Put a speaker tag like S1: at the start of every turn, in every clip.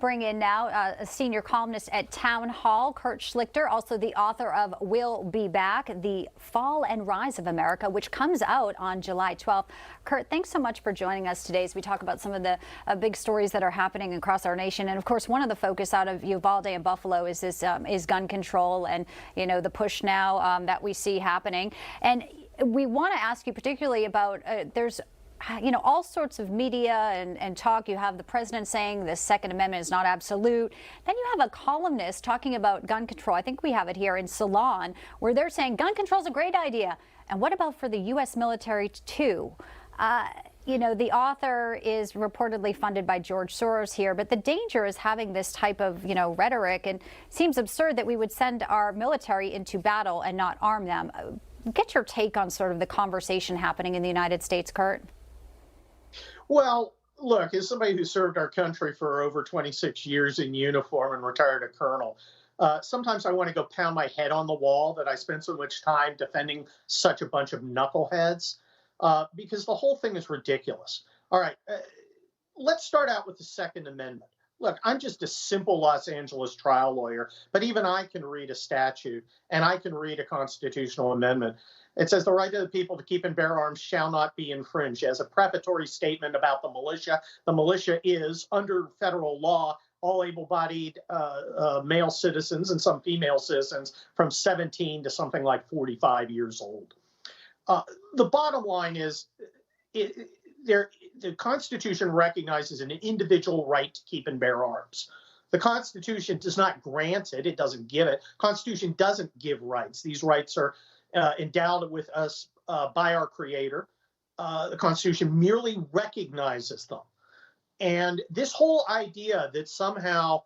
S1: bring in now a senior columnist at Town Hall, Kurt Schlichter, also the author of We'll Be Back, The Fall and Rise of America, which comes out on July 12th. Kurt, thanks so much for joining us today as we talk about some of the big stories that are happening across our nation. And of course, one of the focus out of Uvalde and Buffalo is this is gun control and, you know, the push now that we see happening. And we want to ask you particularly about there's all sorts of media and talk. You have the president saying the Second Amendment is not absolute. Then you have a columnist talking about gun control. I think we have it here in Salon, where they're saying gun control is a great idea. And what about for the U.S. military too? The author is reportedly funded by George Soros here, but the danger is having this type of, rhetoric, and it seems absurd that we would send our military into battle and not arm them. Get your take on sort of the conversation happening in the United States, Kurt.
S2: Well, look, as somebody who served our country for over 26 years in uniform and retired a colonel, sometimes I want to go pound my head on the wall that I spent so much time defending such a bunch of knuckleheads, because the whole thing is ridiculous. All right, let's start out with the Second Amendment. Look, I'm just a simple Los Angeles trial lawyer, but even I can read a statute and I can read a constitutional amendment. It says the right of the people to keep and bear arms shall not be infringed. As a prefatory statement about the militia is, under federal law, all able-bodied male citizens and some female citizens from 17 to something like 45 years old. The bottom line is the Constitution recognizes an individual right to keep and bear arms. The Constitution does not grant it. It doesn't give it. Constitution doesn't give rights. These rights are endowed with us by our Creator. The Constitution merely recognizes them. And this whole idea that somehow,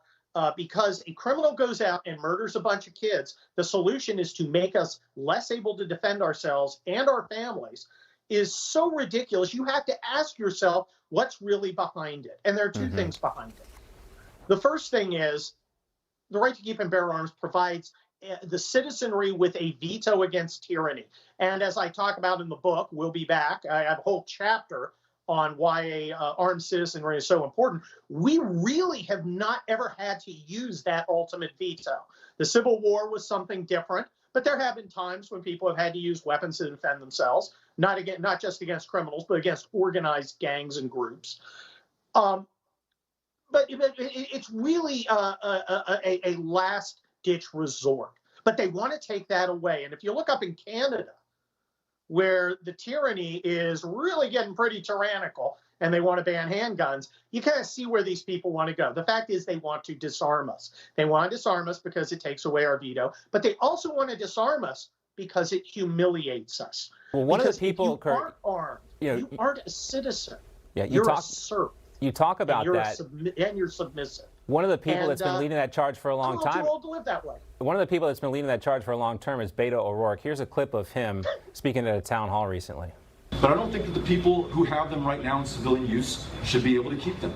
S2: because a criminal goes out and murders a bunch of kids, the solution is to make us less able to defend ourselves and our families is so ridiculous. You have to ask yourself what's really behind it. And there are two things behind it. The first thing is the right to keep and bear arms provides the citizenry with a veto against tyranny. And as I talk about in the book, We'll Be Back, I have a whole chapter on why armed citizenry is so important. We really have not ever had to use that ultimate veto. The Civil War was something different, but there have been times when people have had to use weapons to defend themselves, not just against criminals, but against organized gangs and groups. But it's really a last-ditch resort. But they want to take that away. And if you look up in Canada, where the tyranny is really getting pretty tyrannical and they want to ban handguns, you kind of see where these people want to go. The fact is they want to disarm us. They want to disarm us because it takes away our veto, but they also want to disarm us because it humiliates us.
S3: Well, one of the
S2: if
S3: people,
S2: you aren't armed, you aren't a citizen.
S3: Yeah,
S2: you're a serf.
S3: You talk about that.
S2: And you're submissive.
S3: One of the people that's been leading that charge for a long time.
S2: I'm too old to live that way.
S3: One of the people that's been leading that charge for a long term is Beto O'Rourke. Here's a clip of him speaking at a town hall recently.
S4: But I don't think that the people who have them right now in civilian use should be able to keep them.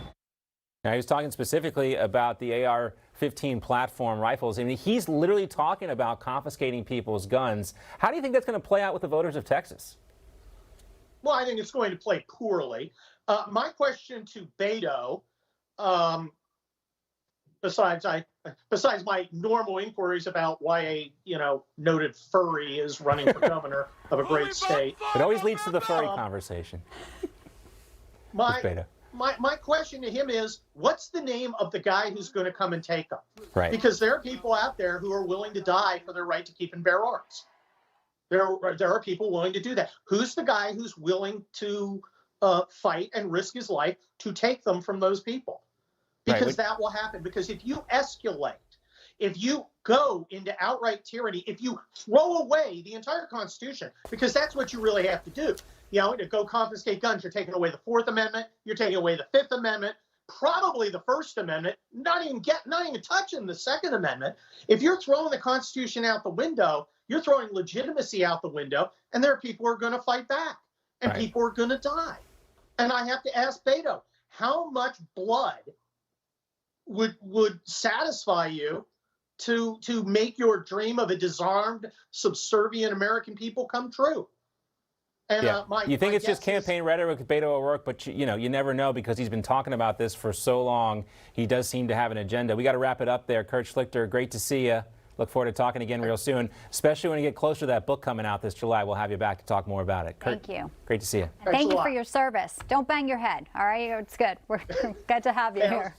S3: Now, he was talking specifically about the AR-15 platform rifles. I mean, he's literally talking about confiscating people's guns. How do you think that's going to play out with the voters of Texas?
S2: Well, I think it's going to play poorly. My question to Beto, besides my normal inquiries about why a noted furry is running for governor of a great state,
S3: it always leads to the furry conversation.
S2: My question to him is, what's the name of the guy who's going to come and take them?
S3: Right.
S2: Because there are people out there who are willing to die for their right to keep and bear arms. There are people willing to do that. Who's the guy who's willing to fight and risk his life to take them from those people? Because that will happen. Because if you escalate, if you go into outright tyranny, if you throw away the entire Constitution, because that's what you really have to do. To go confiscate guns, you're taking away the Fourth Amendment, you're taking away the Fifth Amendment, probably the First Amendment, not even touching the Second Amendment. If you're throwing the Constitution out the window, you're throwing legitimacy out the window, and there are people who are going to fight back, and people are going to die. And I have to ask Beto, how much blood would satisfy you to make your dream of a disarmed, subservient American people come true? And,
S3: Yeah. You think
S2: my
S3: it's just
S2: guess is-
S3: campaign rhetoric with Beto O'Rourke, but you never know because he's been talking about this for so long. He does seem to have an agenda. We got to wrap it up there. Kurt Schlichter, great to see you. Look forward to talking again real soon, especially when you get closer to that book coming out this July. We'll have you back to talk more about it. Kurt,
S1: Thank you.
S3: Great to see you.
S1: And thank you for your service. Don't bang your head, all right? It's good. We're glad to have you here.